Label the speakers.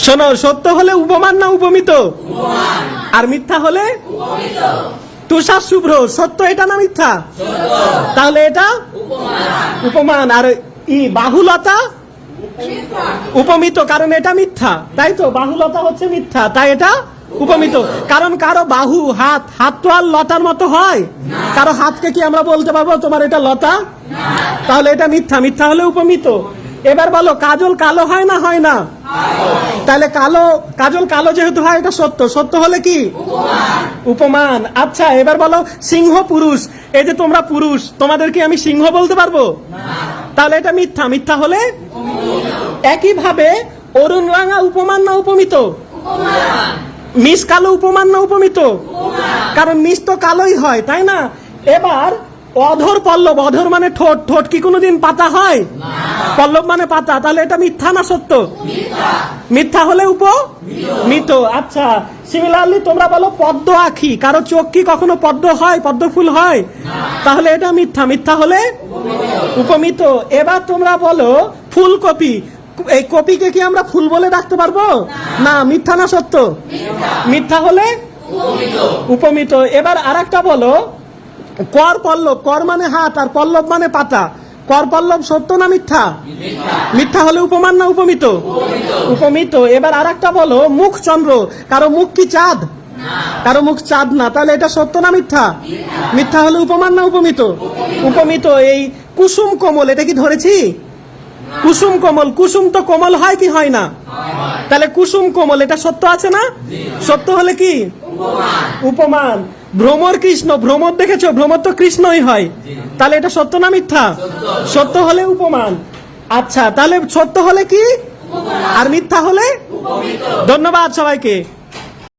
Speaker 1: শোনো, সত্য হলে উপমান না উপমিত? আর মিথ্যা হলে? তুষার শুভ্র, সত্য এটা না মিথ্যা? তাহলে এটা উপমান। আর বাহুলতা উপমিত, কারণ এটা মিথ্যা, তাই তো? বাহুলতা হচ্ছে মিথ্যা, তাই এটা উপমিত। কারণ কারো বাহু, হাত তো আর লতার মতো হয়? কারো হাতকে কি আমরা বলতে পারবো তোমার এটা লতা? তাহলে এটা মিথ্যা হলে উপমিত। এবার বলো, কাজল কালো হয় না হয় না? তাহলে কাজল কালো যেহেতু হয়, এটা সত্য হলে কি? উপমান। আচ্ছা, এবার বলো, সিংহ পুরুষ, এই যে তোমরা পুরুষ, তোমাদের কি আমি সিংহ বলতে পারবো? তাহলে এটা মিথ্যা হলে? একইভাবে অরুণ রাঙা উপমান না উপমিত? মিস কালো উপমান না উপমিত? কারণ মিস তো কালোই হয়, তাই না? এবার অধর পল্লব, অধর মানে ঠোঁট কি কোনোদিন পাতা হয়? পল্লব মানে পাতা, তাহলে এটা মিথ্যা না সত্য? মিথ্যা হলে উপমিত। আচ্ছা, সিমিলারলি তোমরা বলো পদ্ম আঁখি, কারো চোখ কি কখনো পদ্ম হয়, পদ্ম ফুল হয়? তাহলে এটা মিথ্যা হলে উপমিত। এবার তোমরা বলো ফুলকপি, এই কপিকে কি আমরা ফুল বলে ডাকতে পারবো? না, মিথ্যা না সত্য? মিথ্যা হলে উপমিত। এবার আরেকটা বলো, কর পল্লব, কর মানে হাত আর পল্লব মানে পাতা, কর পল্লব সত্য না মিথ্যা? মিথ্যা হলে উপমান না উপমিত? উপমিত। এবার আরেকটা বলো, মুখ চন্দ্র, কারো মুখ কি চাঁদ? কারো মুখ চাঁদ না, তাহলে এটা সত্য না মিথ্যা? মিথ্যা হলে উপমান না উপমিত? উপমিত। এই কুসুম কোমল, এটা কি ধরেছি? কুসুম কোমল, কুসুম তো কোমল হয় কি হয় না? তাহলে কুসুম কোমল, এটা সত্য আছে না? সত্য হলে কি? উপমান। ভ্রমর কৃষ্ণ, ভ্রমর দেখেছো? ভ্রমর তো কৃষ্ণই হয়, তাহলে এটা সত্য না মিথ্যা? সত্য হলে উপমান। আচ্ছা, তাহলে সত্য হলে কি আর মিথ্যা হলে? ধন্যবাদ সবাইকে।